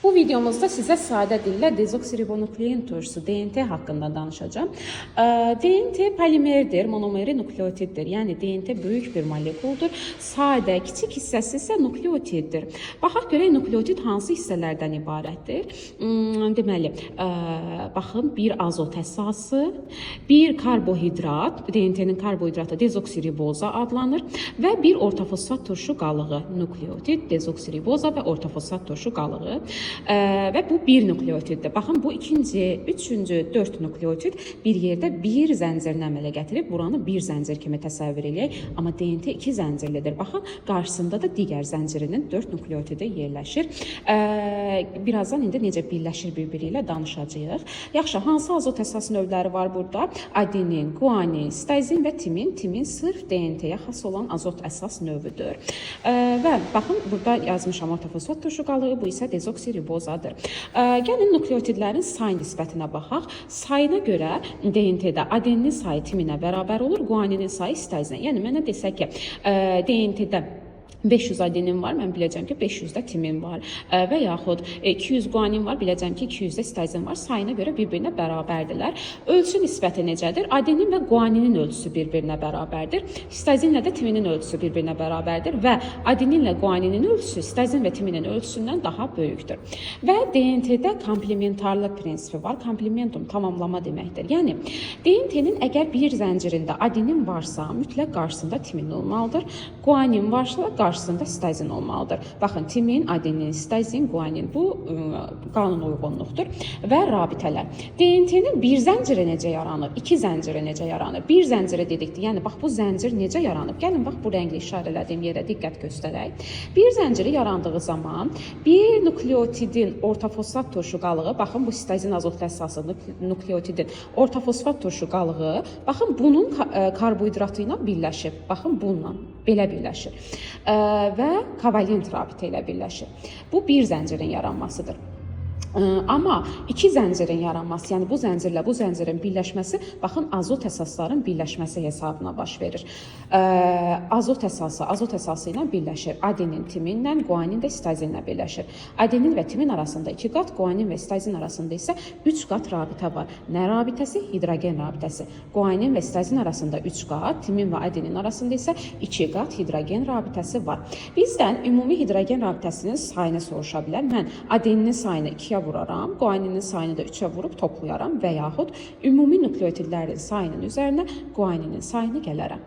Bu videomuzda sizə sadə dillə dezoksiribonuklein turşusu DNT haqqında danışacağım. DNT polimerdir, monomeri nukleotiddir. Yəni DNT böyük bir molekuldur. Sadə, kiçik hissəsi isə nukleotiddir. Baxaq görək nukleotid hansı hissələrdən ibarətdir. Deməli, baxın bir azot əsası, bir karbohidrat, DNT-nin karbohidratı dezoksiriboza adlanır və bir ortofosfat turşu qalığı, nukleotid, dezoksiriboza və ortofosfat turşu qalığı. Və bu bir nukleotiddir. Baxın, bu ikinci, üçüncü, 4 nukleotid bir yerdə bir zəncirini əmələ gətirib, buranı bir zəncir kimi təsəvvür eləyək. Amma DNT 2 zəncirlidir. Baxın, qarşısında da digər zəncirinin 4 nukleotidi yerləşir. Birazdan indi necə birləşir bir-biri ilə danışacağıq. Yaxşı, hansı azot əsas növləri var burada? Adenin, guanin, sitazin və timin. Timin sırf DNT-yə xas olan azot əsas növüdür. Və baxın, burada yazmışam ortofosfat turşu qalığı, bu isə dezoksiribozadır. Gəlin nukleotidlərin sayı nisbətinə baxaq. Sayına görə DNT-də adeninin sayı timinə bərabər olur, guaninin sayı sitazinə. Yəni mənə desək ki, DNT-də 500 adenin var, mən biləcəm ki 500-də timin var və yaxud 200 guanin var, biləcəm ki 200-də sitazin var. Sayına görə bir-birinə bərabərdirlər. Ölçü nisbəti necədir? Adenin və guaninin ölçüsü bir-birinə bərabərdir. Sitazinlə də timinin ölçüsü bir-birinə bərabərdir və adeninlə guaninin ölçüsü sitazin və timinin ölçüsündən daha böyükdür. Və DNT-də komplementarlıq prinsipi var. Komplementum tamamlama deməkdir. Yəni DNT-nin əgər bir zəncirində adenin varsa, mütləq qarşısında timin olmalıdır. Guanin varsa, qarşısında sitazin olmalıdır. Baxın, timin, adenin, sitazin, guanin bu qanun uyğunluqdur və rabitələr. DNT-nin bir zənciri necə yaranır? 2 zənciri necə yaranır? Bir zənciri dedikdir. Yəni bax bu zəncir necə yaranıb? Gəlin bax bu rəngli işarələdiyim yerə diqqət göstərək. Bir zənciri yarandığı zaman bir nukleotidin ortofosfat turşu qalığı, baxın bu sitazin azot əsası nukleotidin ortofosfat turşu qalığı, baxın bunun karbohidratı ilə birləşib. Baxın bununla belə birləşir. Və kovalent rabitə ilə birləşir. Bu bir zəncirin yaranmasıdır. Amma 2 zəncirin yaranması, yəni bu zəncirlə bu zəncirin birləşməsi, baxın azot əsasların birləşməsi hesabına baş verir. Azot əsası ilə birləşir. Adenin, timinlə, guanin də sitazinlə birləşir. Adenin və timin arasında 2 qat, guanin və sitazin arasında isə 3 qat rabitə var. Nə rabitəsi? Hidrogen rabitəsi. Guanin və sitazin arasında 3 qat, timin və adenin arasında isə 2 qat hidrogen rabitəsi var. Bizdən ümumi hidrogen rabitəsinin sayını soruşa bilər. Mən adeninin sayını 2-yə vuraram, guaninin sayını da 3-ə vurub toplayaram və yaxud ümumi nukleotidlərin sayının üzərinə guaninin sayını gələrəm.